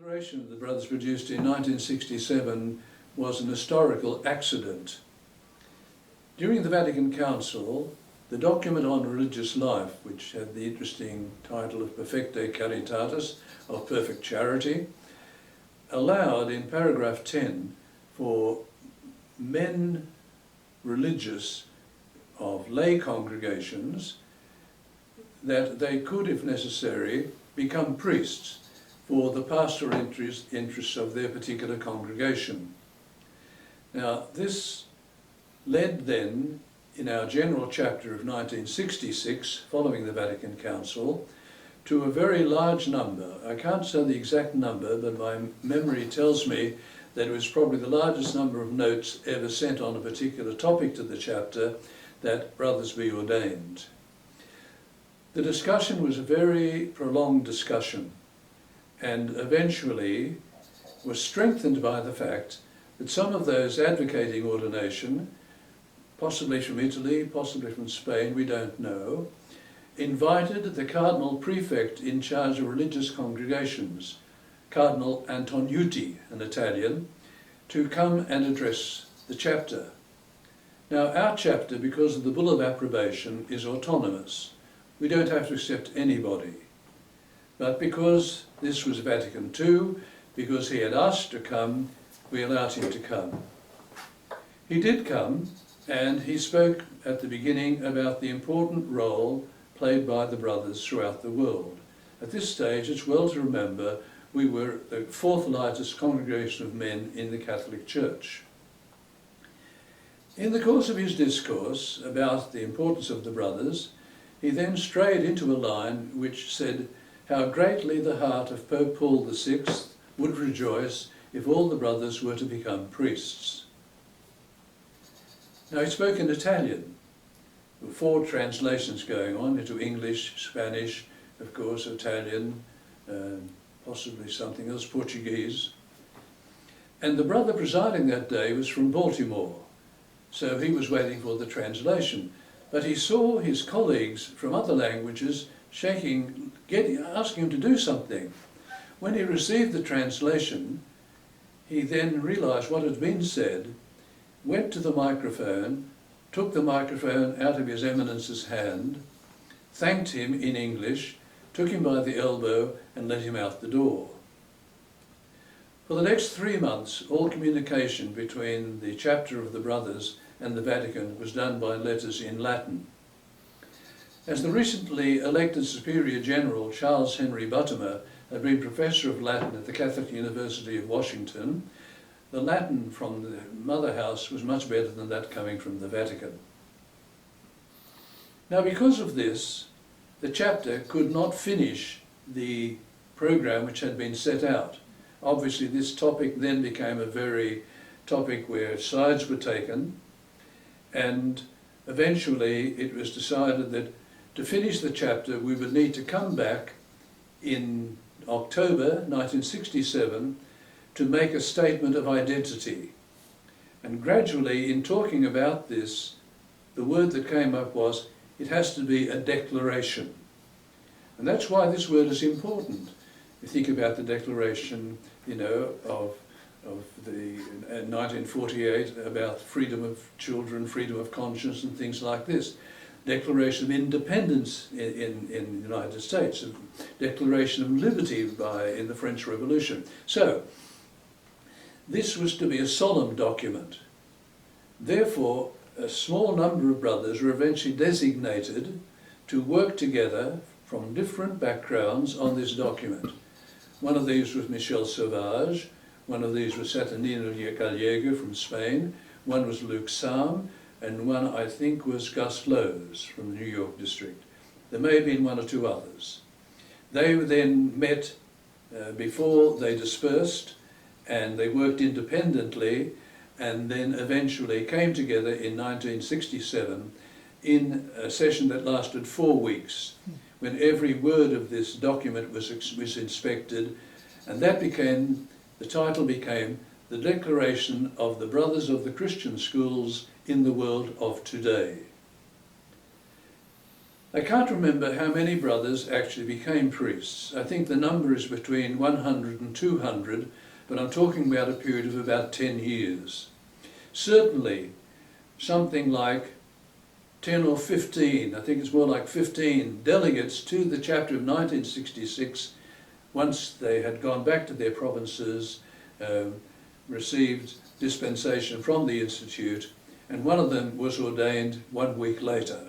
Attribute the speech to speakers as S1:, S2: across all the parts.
S1: Declaration of the Brothers produced in 1967 was an historical accident. During the Vatican Council, the document on religious life, which had the interesting title of Perfecte Caritatis, of perfect charity, allowed in paragraph 10 for men religious of lay congregations that they could, if necessary, become priests for the pastoral interests of their particular congregation. Now, this led then, in our general chapter of 1966, following the Vatican Council, to a very large number. I can't say the exact number, but my memory tells me that it was probably the largest number of notes ever sent on a particular topic to the chapter, that brothers be ordained. The discussion was a very prolonged discussion, and eventually was strengthened by the fact that some of those advocating ordination, possibly from Italy, possibly from Spain, we don't know, invited the Cardinal Prefect in charge of religious congregations, Cardinal Antoniuti, an Italian, to come and address the chapter. Now, our chapter, because of the Bull of Approbation, is autonomous. We don't have to accept anybody. But because this was Vatican II, because he had asked to come, we allowed him to come. He did come, and he spoke at the beginning about the important role played by the brothers throughout the world. At this stage, it's well to remember, we were the fourth largest congregation of men in the Catholic Church. In the course of his discourse about the importance of the brothers, he then strayed into a line which said how greatly the heart of Pope Paul VI would rejoice if all the brothers were to become priests. Now, he spoke in Italian. There were 4 translations going on into English, Spanish, of course, Italian, possibly something else, Portuguese. And the brother presiding that day was from Baltimore, so he was waiting for the translation. But he saw his colleagues from other languages shaking, asking him to do something. When he received the translation, he then realized what had been said, went to the microphone, took the microphone out of His Eminence's hand, thanked him in English, took him by the elbow and let him out the door. For the next 3 months, all communication between the chapter of the Brothers and the Vatican was done by letters in Latin. As the recently elected Superior General Charles Henry Buttimer had been Professor of Latin at the Catholic University of Washington, the Latin from the Mother House was much better than that coming from the Vatican. Now, because of this, the chapter could not finish the program which had been set out. Obviously, this topic then became a very topic where sides were taken, and eventually it was decided that to finish the chapter we would need to come back in October 1967 to make a statement of identity. And gradually, in talking about this, the word that came up was, it has to be a declaration. And that's why this word is important. You think about the declaration, you know, of the 1948 about freedom of children, freedom of conscience and things like this. Declaration of Independence in the United States, Declaration of Liberty in the French Revolution. So, this was to be a solemn document. Therefore, a small number of brothers were eventually designated to work together from different backgrounds on this document. One of these was Michel Sauvage, one of these was Saturnino Gallego from Spain, one was Luc Sam, and one, I think, was Gus Lowe's from the New York district. There may have been 1 or 2 others. They then met before they dispersed, and they worked independently, and then eventually came together in 1967 in a session that lasted 4 weeks, when every word of this document was inspected, and that became, the title became, The Declaration of the Brothers of the Christian Schools in the World of Today. I can't remember how many brothers actually became priests. I think the number is between 100 and 200, but I'm talking about a period of about 10 years. Certainly, something like 10 or 15, I think it's more like 15 delegates to the chapter of 1966, once they had gone back to their provinces, received dispensation from the Institute, and one of them was ordained 1 week later.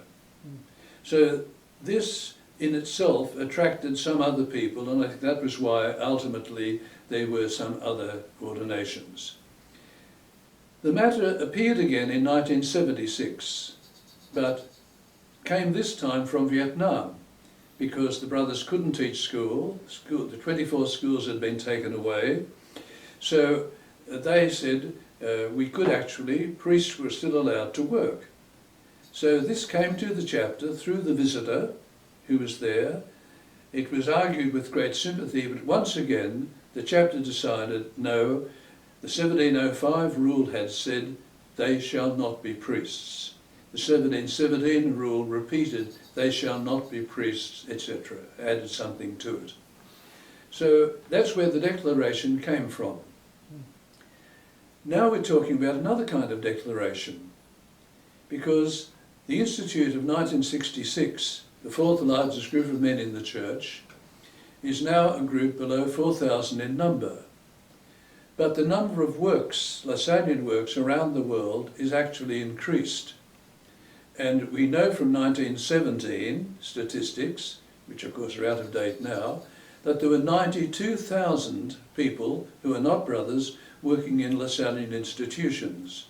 S1: So this in itself attracted some other people, and I think that was why ultimately there were some other ordinations. The matter appeared again in 1976, but came this time from Vietnam, because the brothers couldn't teach school, the 24 schools had been taken away, so they said we could actually, priests were still allowed to work. So this came to the chapter through the visitor who was there. It was argued with great sympathy, but once again the chapter decided no, the 1705 rule had said they shall not be priests. The 1717 rule repeated they shall not be priests, etc., added something to it. So that's where the declaration came from. Now we're talking about another kind of declaration, because the Institute of 1966, the fourth largest group of men in the church, is now a group below 4,000 in number. But the number of works, Lasallian works around the world, is actually increased. And we know from 1917 statistics, which of course are out of date now, that there were 92,000 people who are not brothers working in Lasallian institutions.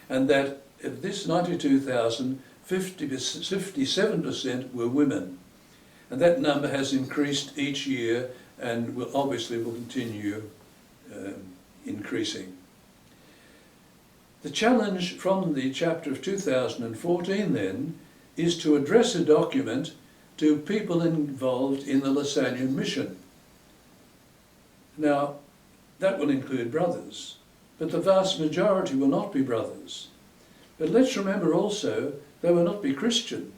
S1: And that of this 92,000, 57% were women. And that number has increased each year and will obviously continue increasing. The challenge from the chapter of 2014 then is to address a document to people involved in the Lasallian Mission. Now, that will include brothers, but the vast majority will not be brothers. But let's remember also, they will not be Christian.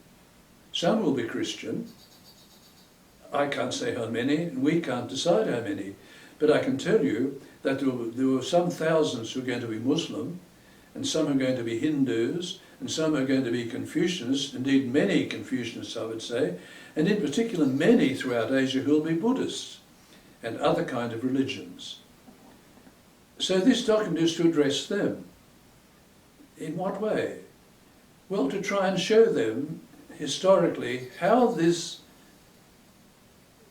S1: Some will be Christian. I can't say how many, and we can't decide how many, but I can tell you that there were some thousands who are going to be Muslim, and some are going to be Hindus, and some are going to be Confucianists, indeed many Confucianists I would say, and in particular many throughout Asia who will be Buddhists and other kind of religions. So this document is to address them. In what way? Well, to try and show them historically how this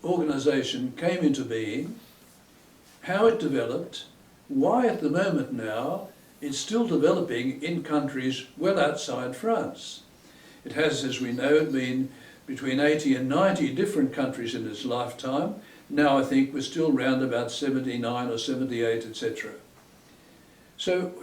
S1: organisation came into being, how it developed, why at the moment now it's still developing in countries well outside France. It has, as we know, been between 80 and 90 different countries in its lifetime. Now I think we're still round about 79 or 78, etc. So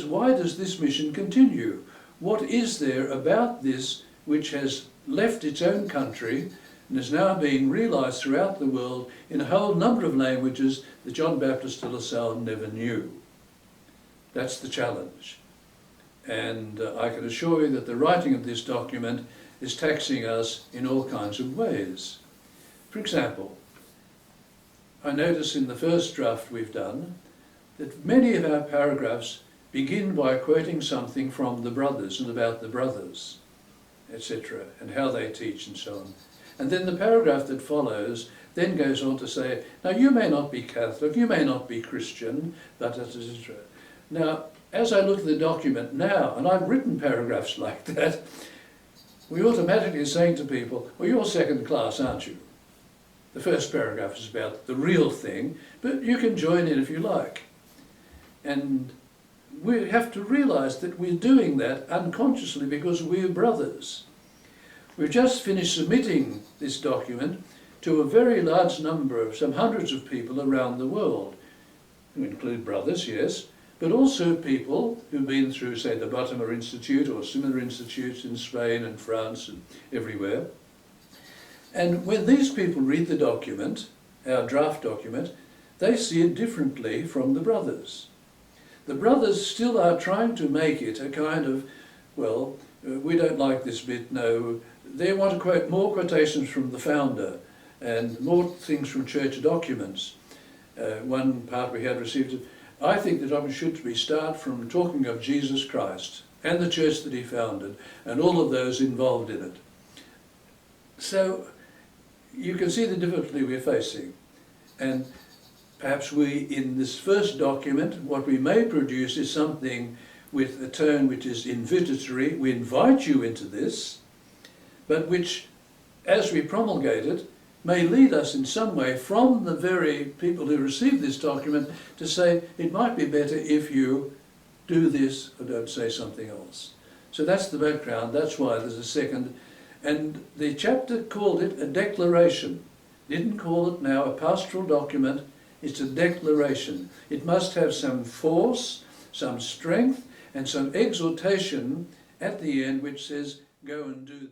S1: why does this mission continue? What is there about this which has left its own country and is now being realised throughout the world in a whole number of languages that John Baptist de La Salle never knew? That's the challenge. And I can assure you that the writing of this document is taxing us in all kinds of ways. For example, I notice in the first draft we've done that many of our paragraphs begin by quoting something from the brothers and about the brothers, etc., and how they teach and so on. And then the paragraph that follows then goes on to say, now you may not be Catholic, you may not be Christian, but etc. Now, as I look at the document now, and I've written paragraphs like that, we automatically are saying to people, well, you're second class, aren't you? The first paragraph is about the real thing, but you can join in if you like. And we have to realise that we're doing that unconsciously because we're brothers. We've just finished submitting this document to a very large number of, some hundreds of people around the world, who include brothers, yes, but also people who've been through, say, the Bottomer Institute or similar institutes in Spain and France and everywhere. And when these people read the document, our draft document, they see it differently from the brothers. The brothers still are trying to make it a kind of, well, we don't like this bit, no, they want to quote more quotations from the founder and more things from church documents. One part we had received, I think the document should start from talking of Jesus Christ and the church that he founded and all of those involved in it. So you can see the difficulty we're facing. And perhaps we, in this first document, what we may produce is something with a tone which is invitatory. We invite you into this, but which, as we promulgate it, may lead us in some way from the very people who receive this document to say, it might be better if you do this or don't say something else. So that's the background, that's why there's a second. And the chapter called it a declaration. Didn't call it now a pastoral document, it's a declaration. It must have some force, some strength, and some exhortation at the end which says, go and do this.